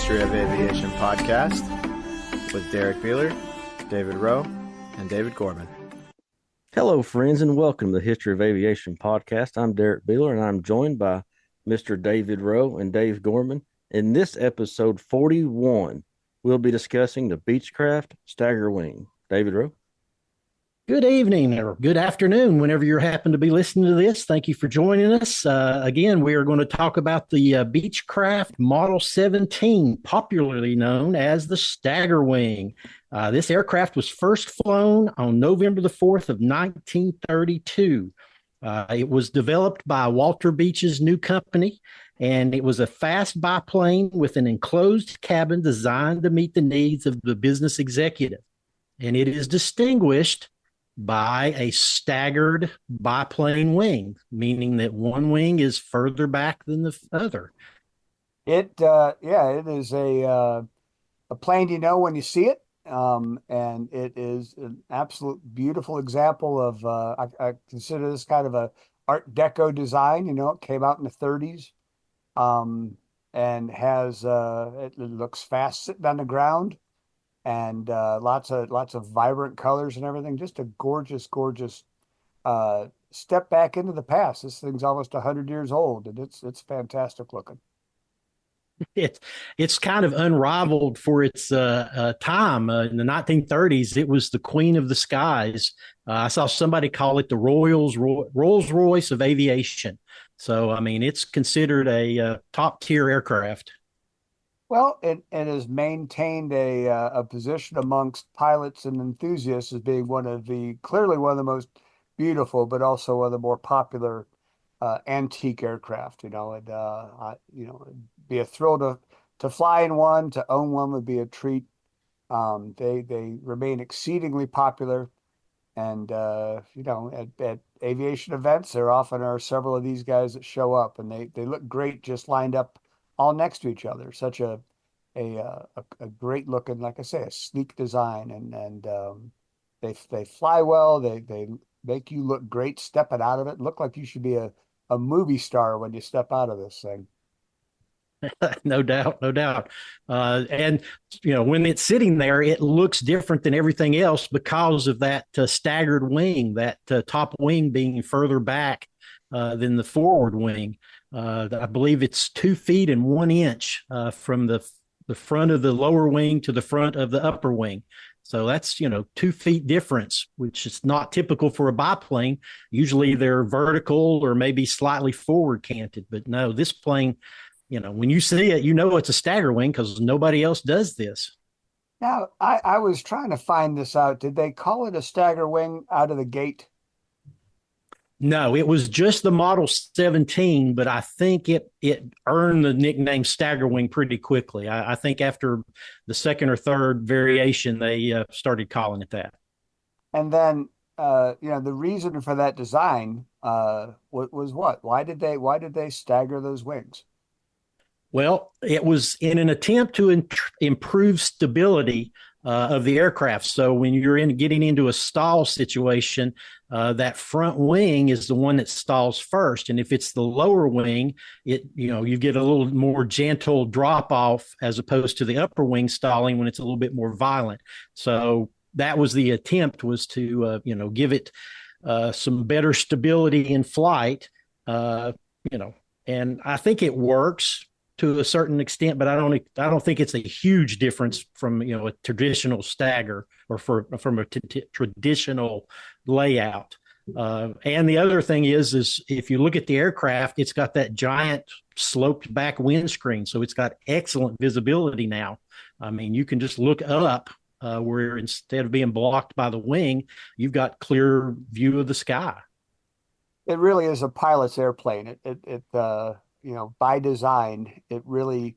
History of Aviation podcast with Derrick Beeler, David Rowe, and David Gorman. Hello, friends, and welcome to the History of Aviation podcast. I'm Derrick Beeler, and I'm joined by Mr. David Rowe and Dave Gorman. In this episode 41, we'll be discussing the Beechcraft Staggerwing. David Rowe. Good evening or good afternoon, whenever you happen to be listening to this. Thank you for joining us. Again, we are going to talk about the Beechcraft Model 17, popularly known as the Staggerwing. This aircraft was first flown on November the 4th of 1932. It was developed by Walter Beech's new company, and it was a fast biplane with an enclosed cabin designed to meet the needs of the business executive. And it is distinguished by a staggered biplane wing, meaning that one wing is further back than the other. It is a plane you know when you see it, and it is an absolute beautiful example of I consider this kind of a Art Deco design. You know, it came out in the 30s, and has it looks fast sitting on the ground. And lots of vibrant colors and everything. Just a gorgeous step back into the past. This thing's almost 100 years old, and it's fantastic looking. It's kind of unrivaled for its time. In the 1930s, it was the queen of the skies. I saw somebody call it the Rolls Royce of aviation. So, I mean, it's considered a top tier aircraft. Well, it has maintained a position amongst pilots and enthusiasts as being clearly one of the most beautiful, but also one of the more popular antique aircraft. It'd be a thrill to fly in one. To own one would be a treat. They remain exceedingly popular, and at aviation events, there often are several of these guys that show up, and they look great just lined up all next to each other. Such a great looking, like I say, a sleek design, and they fly well. They make you look great stepping out of it. Look like you should be a movie star when you step out of this thing. No doubt, no doubt. And when it's sitting there, it looks different than everything else because of that staggered wing, that top wing being further back than the forward wing. I believe it's 2 feet and 1 inch from the front of the lower wing to the front of the upper wing. So that's, 2 feet difference, which is not typical for a biplane. Usually they're vertical or maybe slightly forward canted. But no, this plane, when you see it, it's a Staggerwing because nobody else does this. Now, I was trying to find this out. Did they call it a Staggerwing out of the gate? No, it was just the Model 17, but I think it earned the nickname Staggerwing pretty quickly. I think after the second or third variation, they started calling it that. And then, the reason for that design was what? Why did they stagger those wings? Well, it was in an attempt to improve stability of the aircraft. So when you're getting into a stall situation, that front wing is the one that stalls first. And if it's the lower wing, you get a little more gentle drop off as opposed to the upper wing stalling when it's a little bit more violent. So that was the attempt, was to, give it some better stability in flight, and I think it works to a certain extent, but I don't think it's a huge difference from a traditional stagger or from a traditional layout. And the other thing is if you look at the aircraft, it's got that giant sloped back windscreen, so it's got excellent visibility now. I mean, you can just look up where instead of being blocked by the wing, you've got clear view of the sky. It really is a pilot's airplane. By design, it really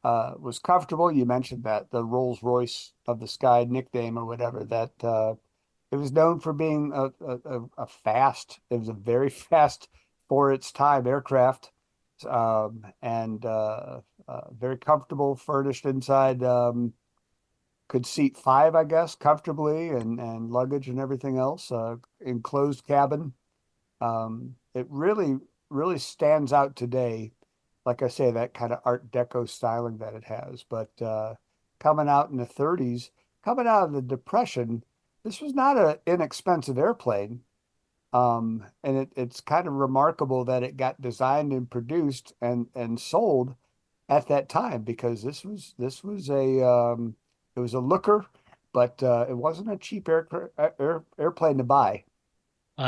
was comfortable. You mentioned that the Rolls Royce of the sky nickname or whatever, that it was known for being it was a very fast for its time aircraft, and very comfortable, furnished inside, could seat 5, I guess, comfortably, and luggage and everything else, enclosed cabin. It really stands out today like I say, that kind of Art Deco styling that it has. But coming out in the 30s, coming out of the Depression, this was not an inexpensive airplane. And it's kind of remarkable that it got designed and produced and sold at that time, because this was it was a looker, but it wasn't a cheap airplane to buy.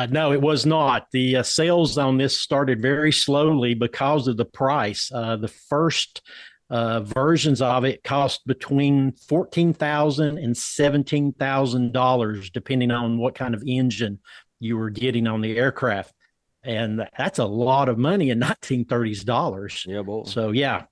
No, it was not. The sales on this started very slowly because of the price. The first versions of it cost between $14,000 and $17,000, depending on what kind of engine you were getting on the aircraft. And that's a lot of money in 1930s dollars. Yeah, boy. So yeah,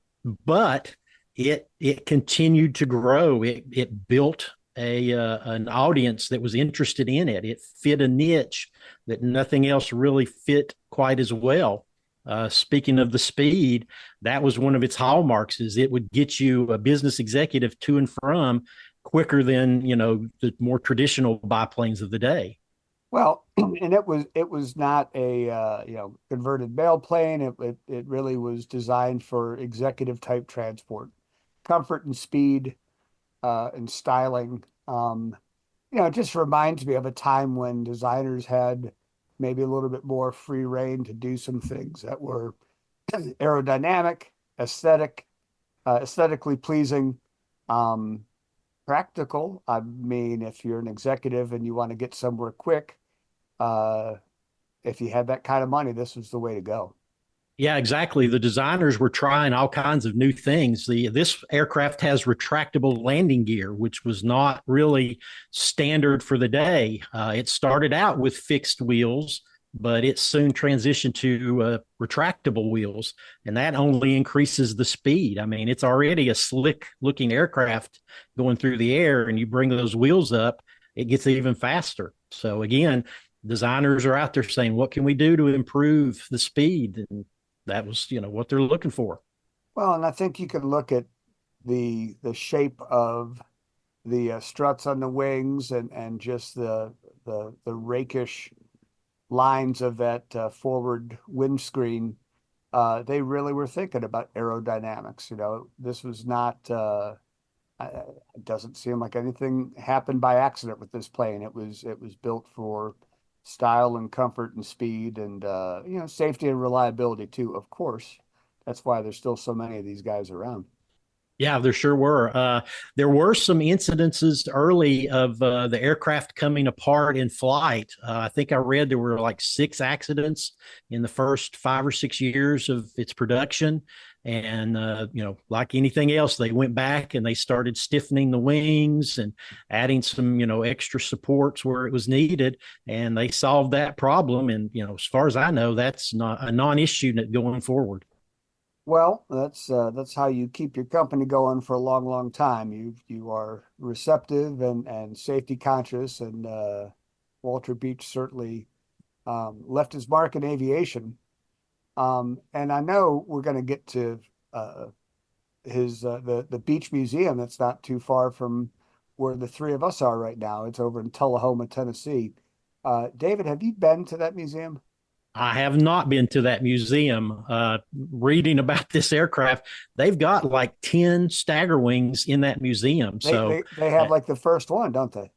but it continued to grow. It built a an audience that was interested in it. It fit a niche that nothing else really fit quite as well. Speaking of the speed, that was one of its hallmarks, is it would get you a business executive to and from quicker than, the more traditional biplanes of the day. Well, and it was not a converted mail plane. It really was designed for executive type transport, comfort and speed, and styling. It just reminds me of a time when designers had maybe a little bit more free reign to do some things that were aerodynamic, aesthetically pleasing, um, practical. I mean, if you're an executive and you want to get somewhere quick, uh, if you had that kind of money, this was the way to go. Yeah, exactly. The designers were trying all kinds of new things. This aircraft has retractable landing gear, which was not really standard for the day. It started out with fixed wheels, but it soon transitioned to retractable wheels, and that only increases the speed. I mean, it's already a slick looking aircraft going through the air, and you bring those wheels up, it gets even faster. So again, designers are out there saying, what can we do to improve the speed? And that was, what they're looking for. Well, and I think you can look at the shape of the struts on the wings, and just the rakish lines of that forward windscreen. They really were thinking about aerodynamics. This was not. It doesn't seem like anything happened by accident with this plane. It was built for style and comfort and speed, and safety and reliability too, of course. That's why there's still so many of these guys around. Yeah, there sure were. There were some incidences early of the aircraft coming apart in flight. I think I read there were like 6 accidents in the first 5 or 6 years of its production. And, like anything else, they went back and they started stiffening the wings and adding some, extra supports where it was needed. And they solved that problem. And, as far as I know, that's not a non-issue going forward. Well, that's how you keep your company going for a long, long time. You are receptive and safety conscious, and Walter Beech certainly left his mark in aviation. And I know we're going to get to his the Beech Museum. That's not too far from where the three of us are right now. It's over in Tullahoma, Tennessee. David, have you been to that museum? I have not been to that museum. Reading about this aircraft, they've got like 10 Staggerwings in that museum. They have like the first one, don't they?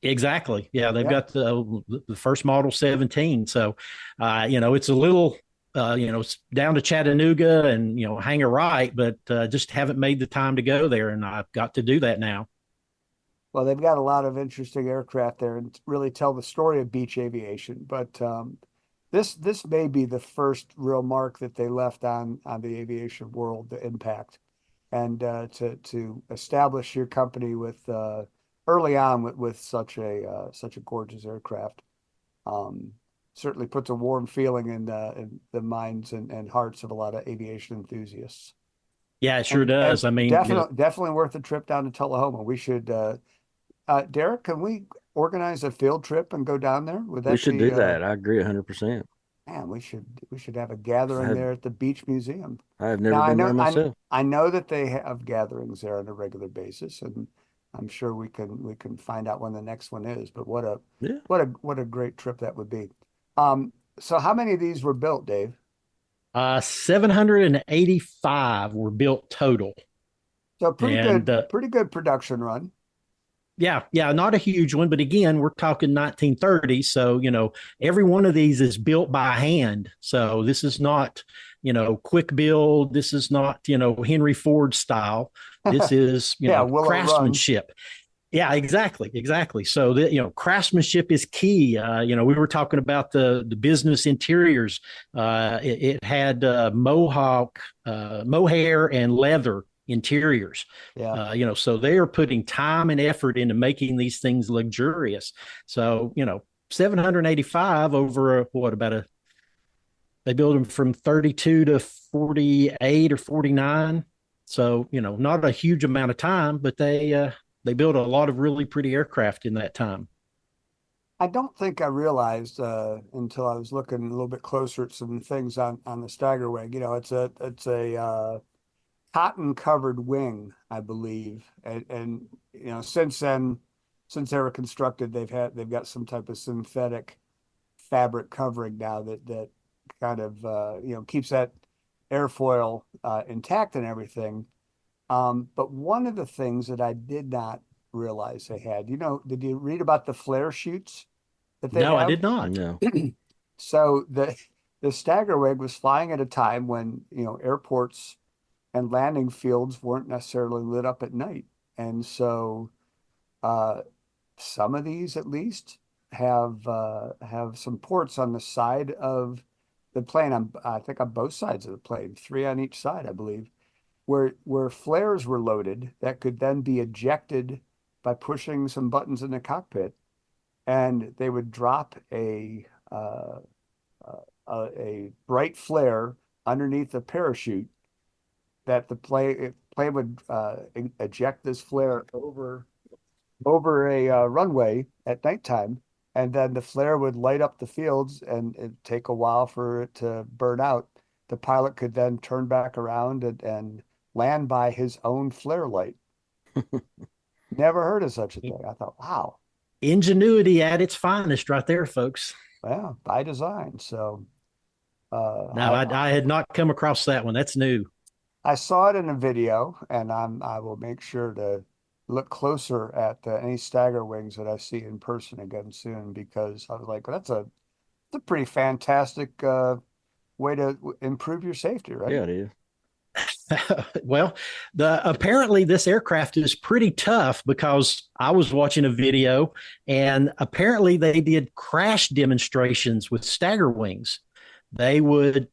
Exactly. Yeah, they've Yeah. got the first model 17. So, it's a little, it's down to Chattanooga and, hang a right, but just haven't made the time to go there. And I've got to do that now. Well, they've got a lot of interesting aircraft there and really tell the story of Beech Aviation. But this may be the first real mark that they left on the aviation world, the impact, and to establish your company with early on with such a gorgeous aircraft. Um, Certainly puts a warm feeling in the minds and hearts of a lot of aviation enthusiasts. Yeah, it sure And does. I mean, definitely worth a trip down to Tullahoma. We should, Derrick, can we organize a field trip and go down there? Would We that should be, do that. I agree 100%. man, we should have a gathering there at the Beech Museum. I have Now never been there myself. I know that they have gatherings there on a regular basis, and I'm sure we can find out when the next one is. But what a Yeah. what a what a great trip that would be. So how many of these were built, Dave? 785 were built total. So And pretty good production run. yeah, not a huge one, but again, we're talking 1930. So, every one of these is built by hand. So this is not, quick build. This is not, Henry Ford style. This is, Yeah, will it run? craftsmanship. Yeah, exactly. So craftsmanship is key. We were talking about the business interiors. It had mohair and leather interiors. Yeah. So they are putting time and effort into making these things luxurious. So 785 over they build them from 32 to 48 or 49. So not a huge amount of time, but they built a lot of really pretty aircraft in that time. I don't think I realized until I was looking a little bit closer at some things on the Staggerwing. It's a cotton covered wing, I believe, and since then, since they were constructed, they've got some type of synthetic fabric covering now that kind of keeps that airfoil intact and everything. But one of the things that I did not realize they had, did you read about the flare chutes that they No, I have? did not. No. So the Staggerwing was flying at a time when, airports and landing fields weren't necessarily lit up at night. And so some of these at least have some ports on the side of the plane, I think on both sides of the plane, three on each side, I believe, where flares were loaded that could then be ejected by pushing some buttons in the cockpit, and they would drop a bright flare underneath the parachute that the plane would eject this flare over a runway at nighttime, and then the flare would light up the fields, and it'd take a while for it to burn out. The pilot could then turn back around and land by his own flare light. Never heard of such a thing. I thought, wow. Ingenuity at its finest right there, folks. Well, by design. So No, I had not come across that one. That's new. I saw it in a video, and I will make sure to look closer at any stagger wings that I see in person again soon, because I was like, well, that's a pretty fantastic way to improve your safety, right? Yeah, it is. Well, apparently this aircraft is pretty tough, because I was watching a video and apparently they did crash demonstrations with Staggerwings. They would,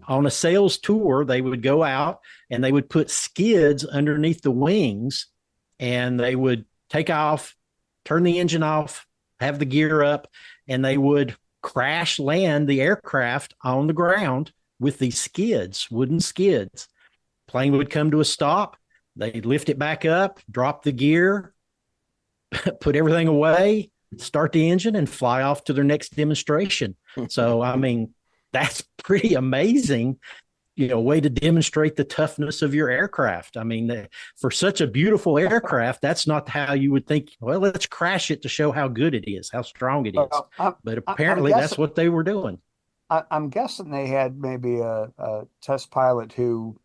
on a sales tour, they would go out and they would put skids underneath the wings, and they would take off, turn the engine off, have the gear up, and they would crash land the aircraft on the ground with these skids, wooden skids. Plane would come to a stop. They'd lift it back up, drop the gear, put everything away, start the engine, and fly off to their next demonstration. So, I mean, that's pretty amazing, way to demonstrate the toughness of your aircraft. I mean, for such a beautiful aircraft, that's not how you would think, well, let's crash it to show how good it is, how strong it is. But apparently that's what they were doing. I'm guessing they had maybe a test pilot who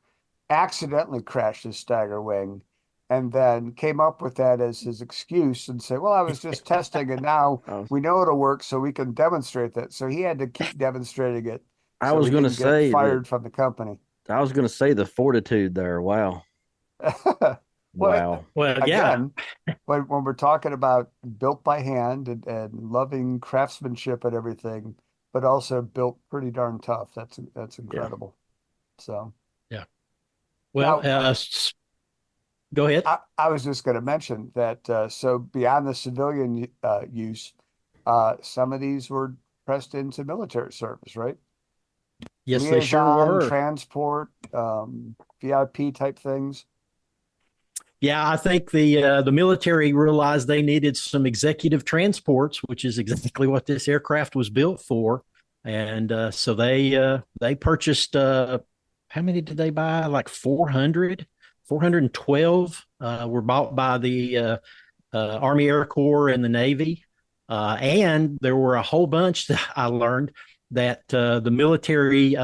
accidentally crashed his Staggerwing and then came up with that as his excuse and said, well, I was just testing, and now we know it'll work, so we can demonstrate that. So he had to keep demonstrating it. I was going to say fired from the company. I was going to say the fortitude there. Wow. Wow. Well, again, when we're talking about built by hand and loving craftsmanship and everything, but also built pretty darn tough. That's incredible. Yeah. So, yeah. Well, now, go ahead. I was just going to mention that. So beyond the civilian use, some of these were pressed into military service, right? Yes, they sure were. Transport, VIP type things. Yeah, I think the military realized they needed some executive transports, which is exactly what this aircraft was built for. And so they purchased, how many did they buy? Like 400, 412 were bought by the Army Air Corps and the Navy. And there were a whole bunch that I learned that the military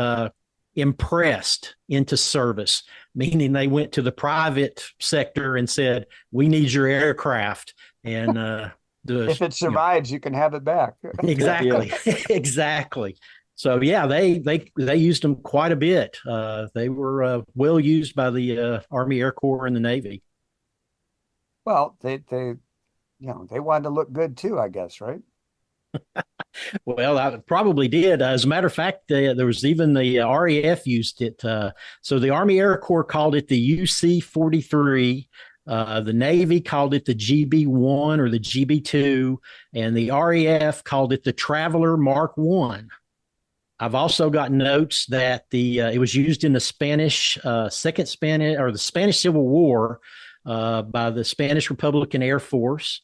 impressed into service, meaning they went to the private sector and said, "We need your aircraft." And if it survives, you can have it back. exactly, exactly. So yeah, they used them quite a bit. They were well used by the Army Air Corps and the Navy. Well, they wanted to look good too, I guess, right? Well, I probably did. As a matter of fact, there was even the RAF used it. So the Army Air Corps called it the UC-43. The Navy called it the GB-1 or the GB-2, and the RAF called it the Traveler Mark 1. I've also got notes that it was used in the Spanish Second Spanish or the Spanish Civil War by the Spanish Republican Air Force.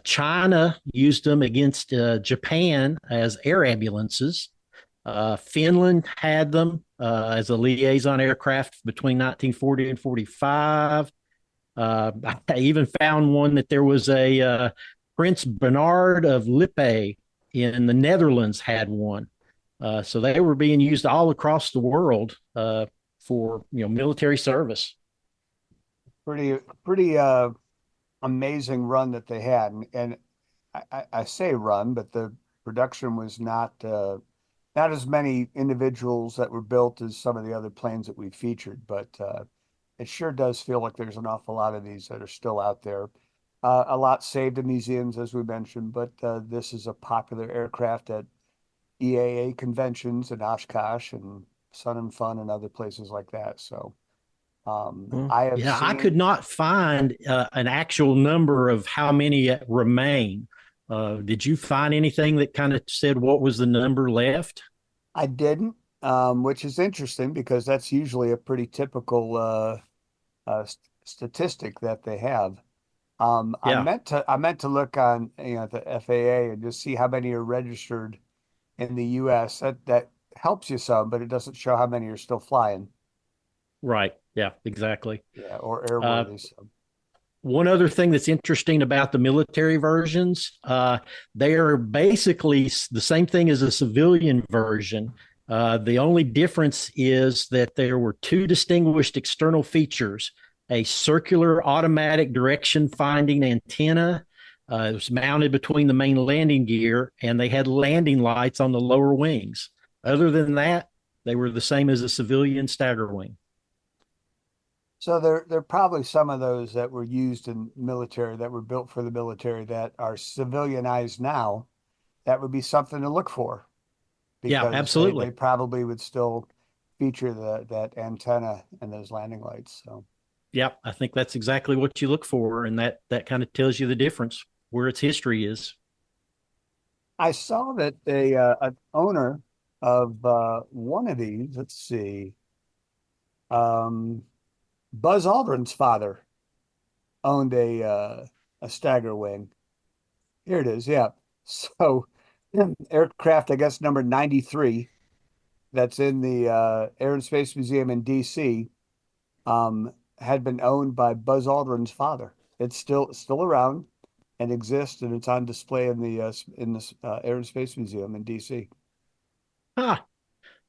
China used them against Japan as air ambulances. Finland had them as a liaison aircraft between 1940 and 45. I even found one that there was a Prince Bernard of Lippe in the Netherlands had one. So they were being used all across the world for military service. Pretty amazing run that they had, and I say run, but the production was not as many individuals that were built as some of the other planes that we featured, but it sure does feel like there's an awful lot of these that are still out there. A lot saved in museums, as we mentioned, but this is a popular aircraft at EAA conventions in Oshkosh and Sun and Fun and other places like that. So I could not find an actual number of how many remain. Did you find anything that kind of said what was the number left? I didn't, which is interesting because that's usually a pretty typical statistic that they have. I meant to look on the FAA and just see how many are registered in the U.S. That helps you some, but it doesn't show how many are still flying. Right. Yeah, exactly. Yeah, or airworthy. One other thing that's interesting about the military versions, they are basically the same thing as a civilian version. The only difference is that there were two distinguished external features: a circular automatic direction finding antenna. It was mounted between the main landing gear, and they had landing lights on the lower wings. Other than that, they were the same as a civilian Staggerwing. So there are probably some of those that were used in military, that were built for the military, that are civilianized now. That would be something to look for. Yeah, Because absolutely. they probably would still feature that antenna and those landing lights. So Yeah, I think that's exactly what you look for, and that kind of tells you the difference, where its history is. I saw that an owner of one of these, let's see, Buzz Aldrin's father owned a Staggerwing. Here it is. Yeah. So aircraft, I guess, number 93, that's in the Air and Space Museum in DC, had been owned by Buzz Aldrin's father. It's still around and exists, and it's on display in the Air and Space Museum in DC. Ah,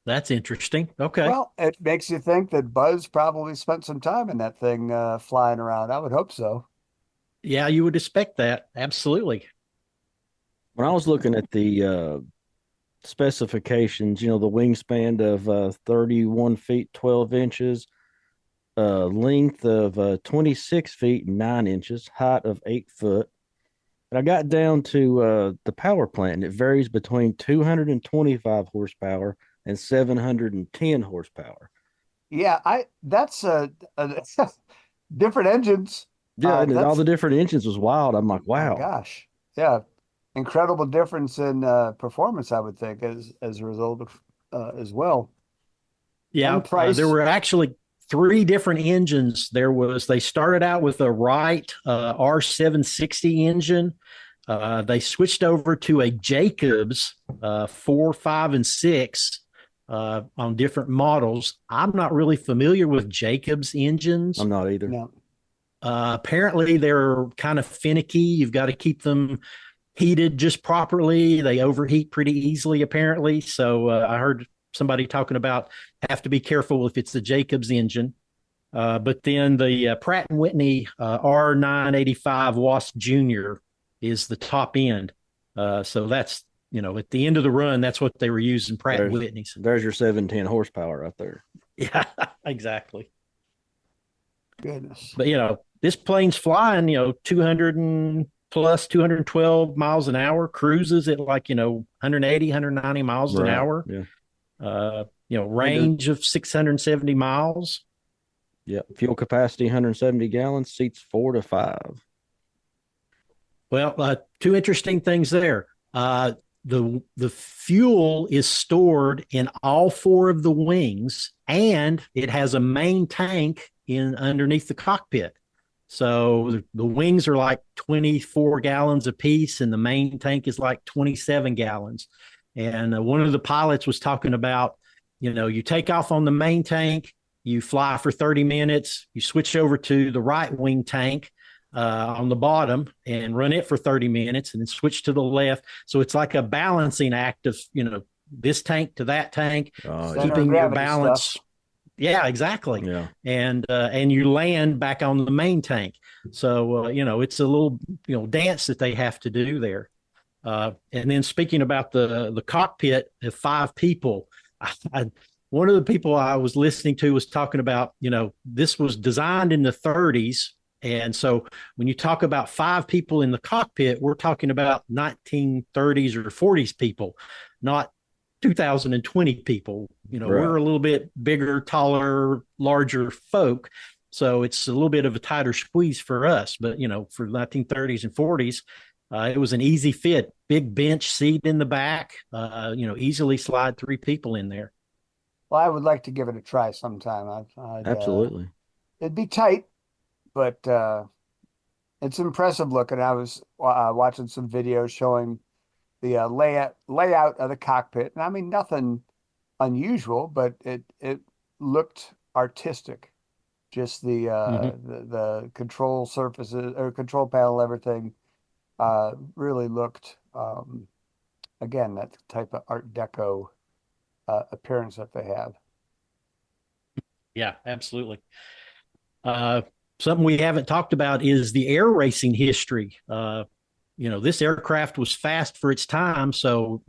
that's interesting. Okay. Well, it makes you think that Buzz probably spent some time in that thing flying around. I would hope so. Yeah, you would expect that. Absolutely. When I was looking at the specifications, the wingspan of 31 feet 12 inches, length of 26 feet 9 inches, height of 8 foot. And I got down to the power plant, and it varies between 225 horsepower and 710 horsepower. Yeah, that's different engines. Yeah, and all the different engines was wild. I'm like, wow. My gosh. Yeah. Incredible difference in performance, I would think, as a result of as well. Yeah, there were actually three different engines. They started out with a Wright R760 engine. They switched over to a Jacobs 4, 5, and 6 on different models. I'm not really familiar with Jacobs engines. I'm not either. No. Apparently, they're kind of finicky. You've got to keep them heated just properly. They overheat pretty easily, apparently. So I heard somebody talking about have to be careful if it's the Jacobs engine. But then the Pratt & Whitney R985 Wasp Junior is the top end. So that's, at the end of the run, that's what they were using, Pratt & Whitney's. There's your 710 horsepower right there. Yeah, exactly. Goodness. But, this plane's flying, 200 and plus 212 miles an hour, cruises at like, 180, 190 miles an hour. Yeah. Range of 670 miles. Yeah. Fuel capacity, 170 gallons, seats 4 to 5. Well, two interesting things there. The fuel is stored in all 4 of the wings, and it has a main tank underneath the cockpit. So the wings are like 24 gallons apiece, and the main tank is like 27 gallons. And one of the pilots was talking about, you take off on the main tank, you fly for 30 minutes, you switch over to the right wing tank on the bottom and run it for 30 minutes, and then switch to the left. So it's like a balancing act of, this tank to that tank, keeping your balance. Stuff. Yeah, exactly. Yeah. And you land back on the main tank. So, it's a little, dance that they have to do there. And then speaking about the cockpit of 5 people, one of the people I was listening to was talking about, this was designed in the 30s. And so when you talk about 5 people in the cockpit, we're talking about 1930s or 40s people, not 2020 people. Right. We're a little bit bigger, taller, larger folk. So it's a little bit of a tighter squeeze for us. But, for 1930s and 40s, it was an easy fit, big bench seat in the back, easily slide 3 people in there. Well, I would like to give it a try sometime. Absolutely. It'd be tight, but it's impressive looking. I was watching some videos showing the layout of the cockpit, and I mean nothing unusual, but it looked artistic. Just the control surfaces or control panel, everything really looked again that type of Art Deco appearance that they have. Yeah, absolutely. Something we haven't talked about is the air racing history. This aircraft was fast for its time. So,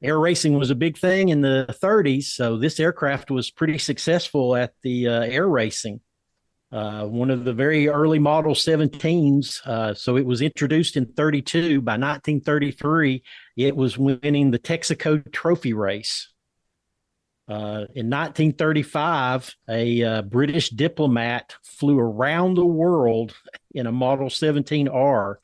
air racing was a big thing in the 30s. So this aircraft was pretty successful at the air racing. One of the very early Model 17s. So it was introduced in 32. By 1933, it was winning the Texaco Trophy race. In 1935, a British diplomat flew around the world in a Model 17R.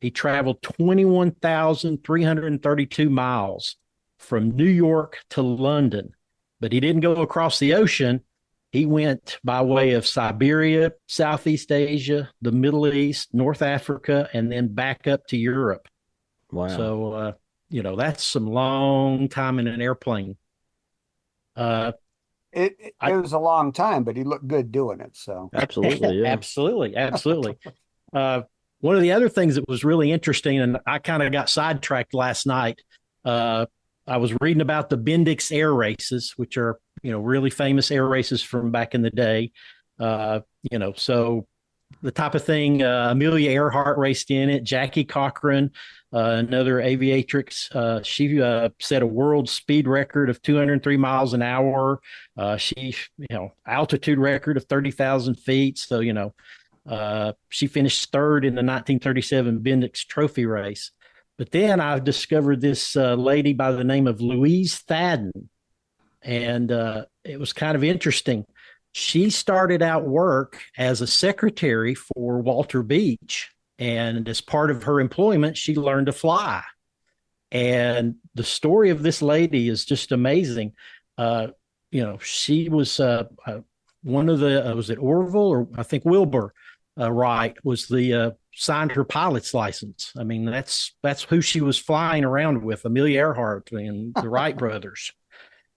He traveled 21,332 miles from New York to London, but he didn't go across the ocean. He went by way of Siberia, Southeast Asia, the Middle East, North Africa, and then back up to Europe. Wow. So, that's some long time in an airplane. It was a long time, but he looked good doing it. So absolutely, yeah. absolutely. One of the other things that was really interesting, and I kind of got sidetracked last night. I was reading about the Bendix air races, which are really famous air races from back in the day. So the type of thing Amelia Earhart raced in it. Jackie Cochran, another aviatrix, she set a world speed record of 203 miles an hour. She, altitude record of 30,000 feet. So, she finished 3rd in the 1937 Bendix Trophy race. But then I discovered this lady by the name of Louise Thadden. And it was kind of interesting. She started out work as a secretary for Walter Beach. And as part of her employment, she learned to fly. And the story of this lady is just amazing. She was one of the, was it Orville or I think Wilbur Wright was the signed her pilot's license. I mean, that's who she was flying around with, Amelia Earhart and the Wright brothers.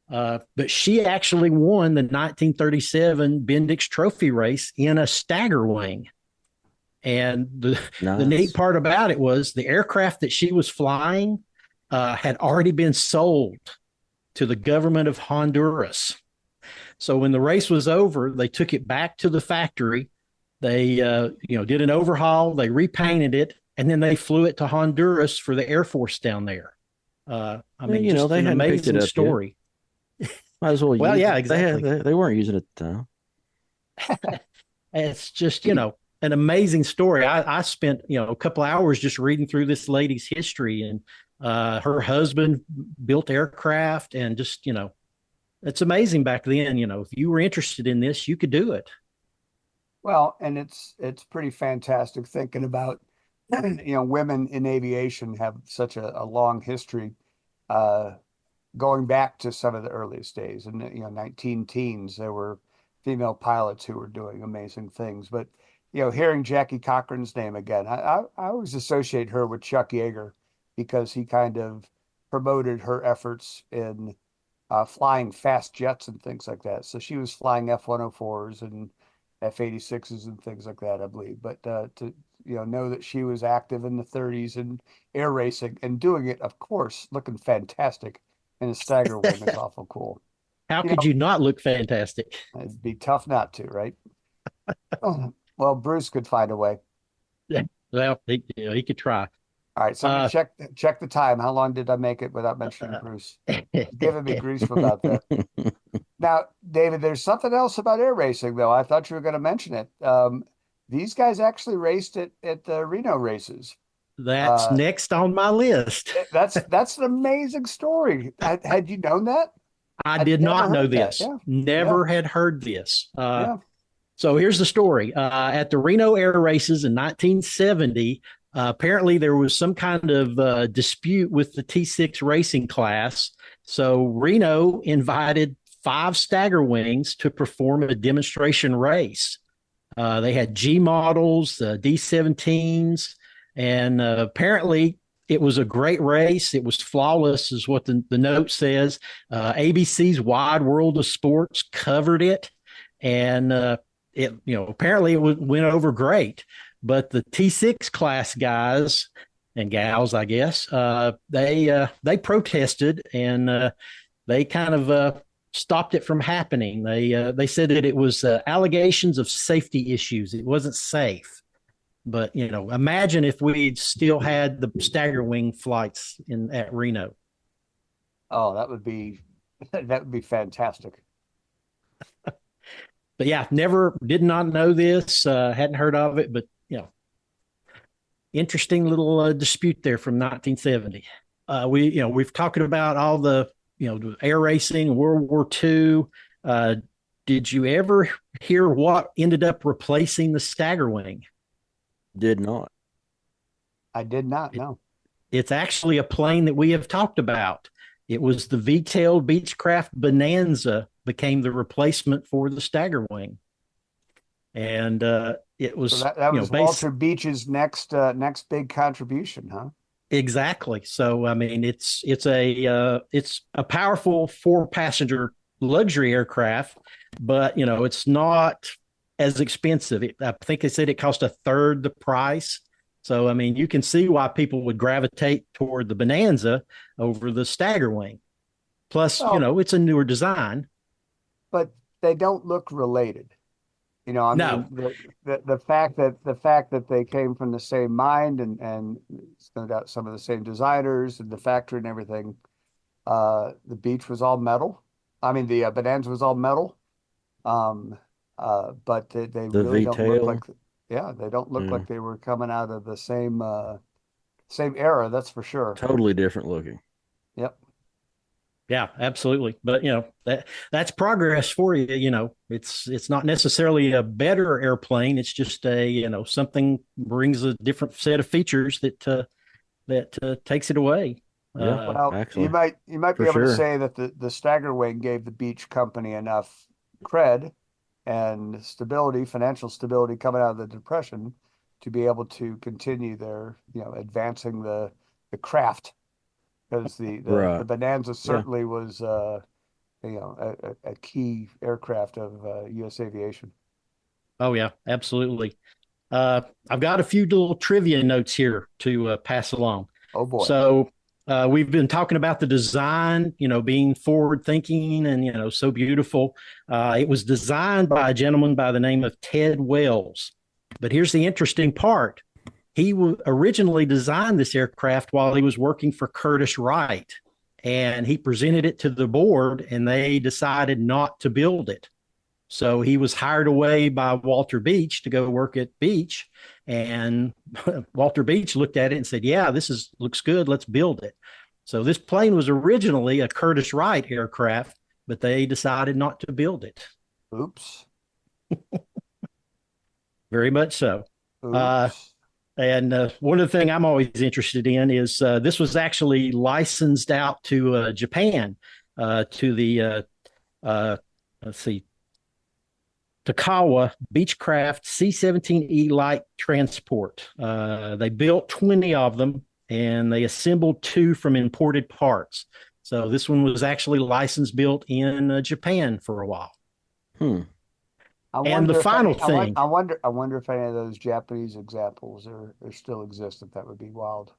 But she actually won the 1937 Bendix Trophy race in a Staggerwing. And the neat part about it was the aircraft that she was flying had already been sold to the government of Honduras. So when the race was over, they took it back to the factory. They, did an overhaul. They repainted it, and then they flew it to Honduras for the Air Force down there. Just they an hadn't picked it amazing up story. Might as well. Well, use yeah, it. exactly. They weren't using it at the time. It's just, an amazing story. I spent, a couple hours just reading through this lady's history, and her husband built aircraft, and just, it's amazing back then. If you were interested in this, you could do it. Well, and it's pretty fantastic thinking about, women in aviation have such a long history, uh, going back to some of the earliest days. In the, 19 teens, there were female pilots who were doing amazing things. But, hearing Jackie Cochran's name again, I always associate her with Chuck Yeager because he kind of promoted her efforts in flying fast jets and things like that. So she was flying F-104s and F-86s and things like that, I believe. But to know that she was active in the 30s and air racing and doing it, of course, looking fantastic in a Staggerwing is awful cool. How could you not look fantastic? It'd be tough not to, right? Oh, well, Bruce could find a way. Yeah. Well, he could try. All right, somebody check the time. How long did I make it without mentioning Bruce? Giving me grief about that. Now, David, there's something else about air racing, though. I thought you were going to mention it. These guys actually raced at the Reno races. That's next on my list. That's an amazing story. Had you known that? I did not know this. Yeah. Never had heard this. So here's the story. At the Reno air races in 1970, apparently there was some kind of dispute with the T6 racing class. So Reno invited 5 Staggerwings to perform a demonstration race. They had G models, D17s, and apparently it was a great race. It was flawless, is what the note says. ABC's Wide World of Sports covered it, and apparently it went over great. But the T6 class guys and gals, I guess, they protested, and they kind of stopped it from happening. They said that it was allegations of safety issues. It wasn't safe. But imagine if we'd still had the Staggerwing flights at Reno. Oh, that would be fantastic. But yeah, did not know this. Hadn't heard of it, but interesting little dispute there from 1970. We've talked about all the air racing, World War II. Did you ever hear what ended up replacing the Staggerwing? Did not. I did not know. It's actually a plane that we have talked about. It was the V-tailed Beechcraft Bonanza became the replacement for the Staggerwing. And it was so that was Walter Beech's next big contribution, huh? Exactly. So I mean, it's a powerful 4-passenger luxury aircraft, but it's not as expensive. I think they said it cost 1/3 the price. So I mean, you can see why people would gravitate toward the Bonanza over the Staggerwing. Plus, it's a newer design. But they don't look related. I no. mean, the fact that they came from the same mind and no doubt some of the same designers and the factory and everything. The Beech was all metal. I mean, the Bonanza was all metal. But they really don't look like. Yeah, they don't look like they were coming out of the same era. That's for sure. Totally different looking. Yep. Yeah, absolutely. But that's progress for you. It's not necessarily a better airplane. It's just something brings a different set of features that takes it away. Yeah, well, actually, you might be able to say that the Staggerwing gave the Beech company enough cred and stability, financial stability coming out of the Depression to be able to continue their advancing the craft. Because the Bonanza certainly was, a key aircraft of U.S. aviation. Oh yeah, absolutely. I've got a few little trivia notes here to pass along. Oh boy! So we've been talking about the design, being forward thinking and, so beautiful. It was designed by a gentleman by the name of Ted Wells. But here's the interesting part. He originally designed this aircraft while he was working for Curtiss-Wright, and he presented it to the board, and they decided not to build it. So he was hired away by Walter Beech to go work at Beech, and Walter Beech looked at it and said, "Yeah, looks good. Let's build it." So this plane was originally a Curtiss-Wright aircraft, but they decided not to build it. Oops. Very much so. Oops. And one of the things I'm always interested in is this was actually licensed out to Japan, to the, Takawa Beechcraft C-17E light transport. They built 20 of them, and they assembled 2 from imported parts. So this one was actually license built in Japan for a while. And the final thing, I wonder if any of those Japanese examples are still exist. If that would be wild.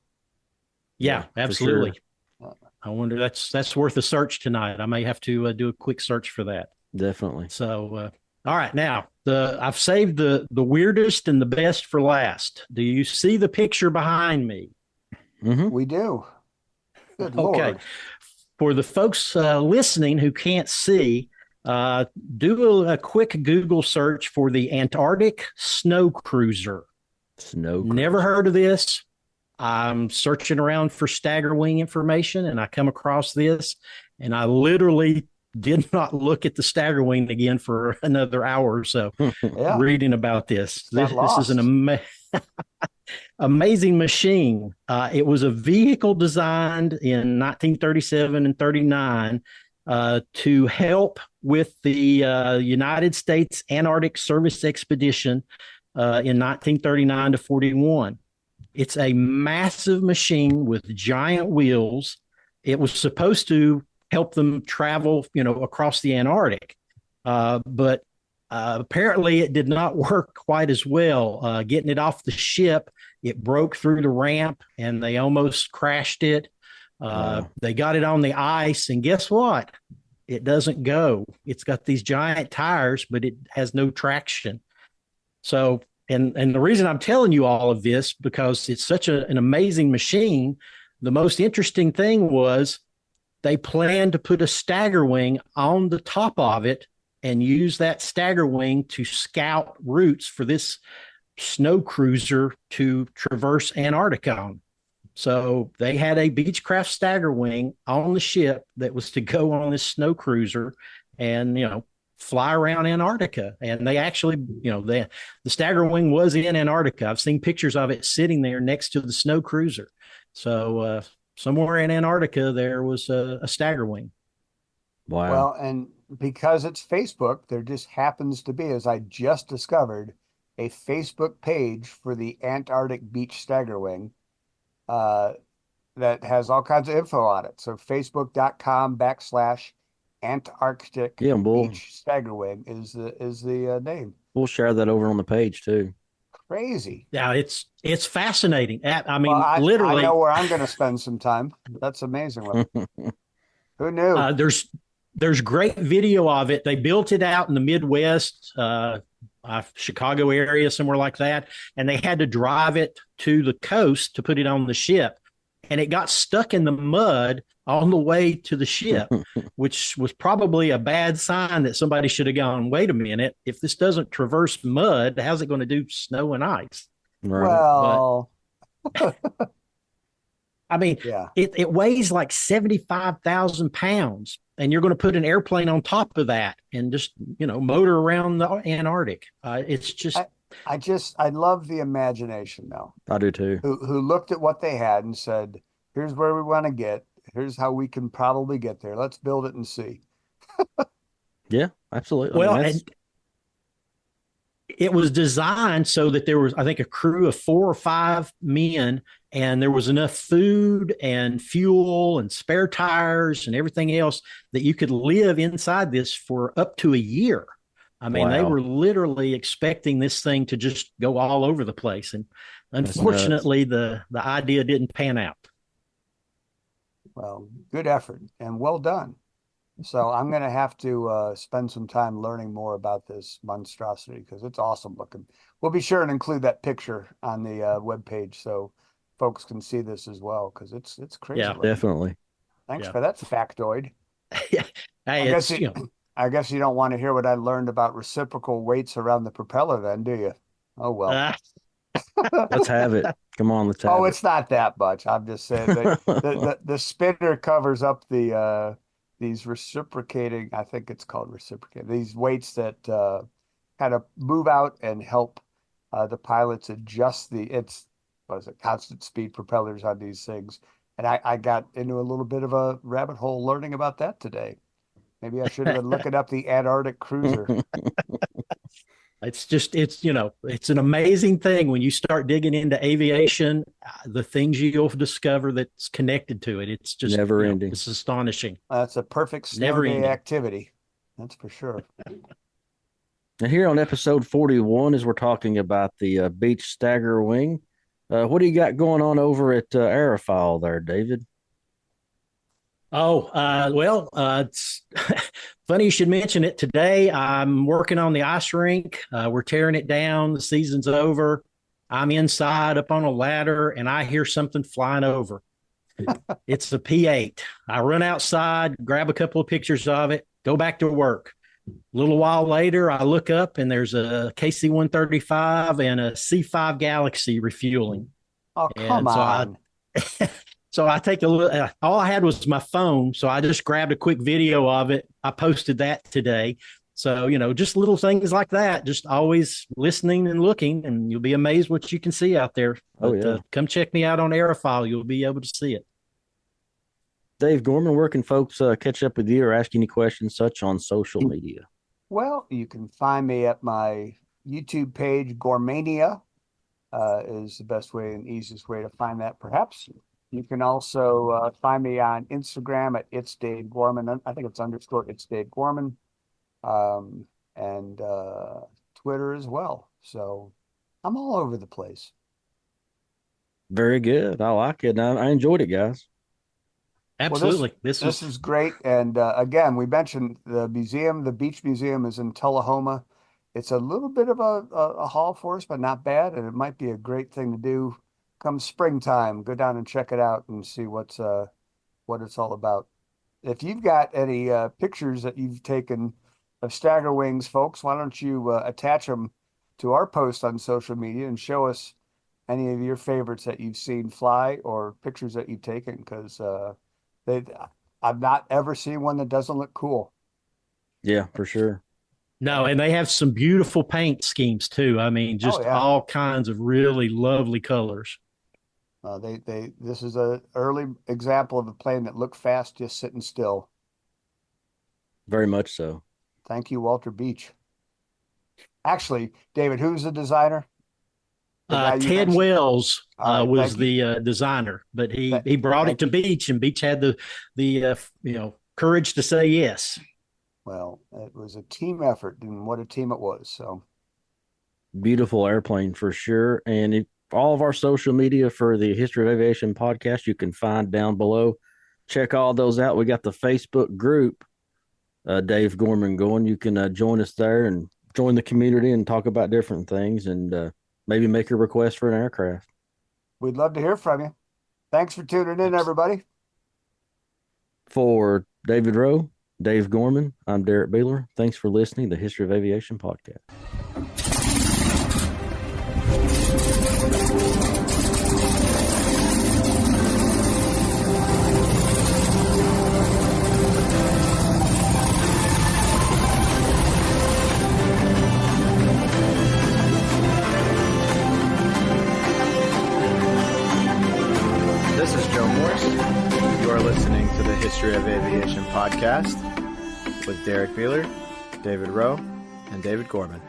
Yeah, absolutely. Sure. I wonder that's worth a search tonight. I may have to do a quick search for that. Definitely. So, all right, now I've saved the weirdest and the best for last. Do you see the picture behind me? Mm-hmm. We do. Good Okay. Lord. For the folks listening who can't see, do a quick Google search for the Antarctic Snow Cruiser. Never heard of this. I'm searching around for Staggerwing information, and I come across this, and I literally did not look at the Staggerwing again for another hour or so. Yeah. Reading about this. This is an amazing machine. It was a vehicle designed in 1937 and 39 to help with the United States Antarctic Service Expedition in 1939 to 41. It's a massive machine with giant wheels. It was supposed to help them travel, across the Antarctic, but apparently it did not work quite as well. Getting it off the ship, it broke through the ramp, and they almost crashed it. They got it on the ice, and guess what? It doesn't go. It's got these giant tires, but it has no traction. So, and the reason I'm telling you all of this, because it's such an amazing machine. The most interesting thing was they planned to put a Staggerwing on the top of it and use that Staggerwing to scout routes for this snow cruiser to traverse Antarctica on. So they had a Beechcraft Staggerwing on the ship that was to go on this snow cruiser and, fly around Antarctica. And they actually, the Staggerwing was in Antarctica. I've seen pictures of it sitting there next to the snow cruiser. So somewhere in Antarctica, there was a Staggerwing. Wow. Well, and because it's Facebook, there just happens to be, as I just discovered, a Facebook page for the Antarctic Beech Staggerwing that has all kinds of info on it. So facebook.com/Antarctic Beech Staggerwing is the name. We'll share that over on the page too. Crazy. Yeah, it's fascinating. I mean, Well, literally, I know where I'm going to spend some time. That's amazing. Who knew? There's great video of it. They built it out in the Midwest, Chicago area, somewhere like that, and they had to drive it to the coast to put it on the ship, and it got stuck in the mud on the way to the ship, which was probably a bad sign that somebody should have gone, wait a minute, if this doesn't traverse mud, how's it going to do snow and ice? Right. Well, I mean, yeah. It weighs like 75,000 pounds, and you're going to put an airplane on top of that and just, motor around the Antarctic. It's just. I love the imagination though. I do too. Who looked at what they had and said, here's where we want to get. Here's how we can probably get there. Let's build it and see. Yeah, absolutely. Well, and it was designed so that there was, I think, a crew of 4 or 5 men, and there was enough food and fuel and spare tires and everything else that you could live inside this for up to a year. I mean, They were literally expecting this thing to just go all over the place. And unfortunately, the idea didn't pan out. Well, good effort and well done. So I'm going to have to spend some time learning more about this monstrosity because it's awesome looking. We'll be sure and include that picture on the webpage so folks can see this as well because it's crazy Yeah, looking. Definitely. Thanks Yeah. for that factoid. Hey, I guess you don't want to hear what I learned about reciprocal weights around the propeller then, do you? Oh, well. Let's have it. Come on, let's have Oh, it. it's not that much. I'm just saying that the spinner covers up these reciprocating, I think it's called reciprocating, these weights that kind of move out and help the pilots adjust constant speed propellers on these things. And I got into a little bit of a rabbit hole learning about that today. Maybe I should have been looking up the Antarctic cruiser. It's an amazing thing when you start digging into aviation, the things you'll discover that's connected to it. It's just never ending. It's astonishing. That's a perfect snow day activity. That's for sure. Now, here on episode 41, as we're talking about the Beech Staggerwing, what do you got going on over at Aerofoil there, David? It's funny you should mention it. Today, I'm working on the ice rink. We're tearing it down. The season's over. I'm inside up on a ladder, and I hear something flying over. It's the P8. I run outside, grab a couple of pictures of it, go back to work. A little while later, I look up, and there's a KC-135 and a C-5 Galaxy refueling. Oh, come on. So I take a look. All I had was my phone, so I just grabbed a quick video of it. I posted that today. So, just little things like that, just always listening and looking, and you'll be amazed what you can see out there. But come check me out on Aerofoil. You'll be able to see it. Dave Gorman, where can folks catch up with you or ask any questions such on social media? Well, you can find me at my YouTube page, Gormania is the best way and easiest way to find that, perhaps. You can also find me on Instagram at It's Dave Gorman. I think it's _ It's Dave Gorman, and Twitter as well. So I'm all over the place. Very good. I like it. I enjoyed it, guys. Absolutely. Well, this is great. And again, we mentioned the museum. The Beech Museum is in Tullahoma. It's a little bit of a haul for us, but not bad. And it might be a great thing to do come springtime. Go down and check it out and see what it's all about. If you've got any pictures that you've taken of Staggerwings, folks, why don't you attach them to our post on social media and show us any of your favorites that you've seen fly or pictures that you've taken, because I've not ever seen one that doesn't look cool. Yeah, for sure. No, and they have some beautiful paint schemes too. I mean, just all kinds of really lovely colors. This is an early example of a plane that looked fast just sitting still. Very much so. Thank you, Walter Beech. Actually, David, who's the designer? Ted Wells was the designer, but he brought it to Beech, and Beech had the courage to say yes. Well, it was a team effort, and what a team it was. So beautiful airplane for sure. And all of our social media for the History of Aviation podcast, you can find down below. Check all those out. We got the Facebook group, Dave Gorman, going. You can join us there and join the community and talk about different things, and maybe make a request for an aircraft. We'd love to hear from you. Thanks for tuning in, everybody. For David Rowe, Dave Gorman, I'm Derrick Beeler. Thanks for listening to the History of Aviation podcast. This is Joe Morse. You are listening to the History of Aviation podcast with Derrick Beeler, David Rowe, and David Gorman.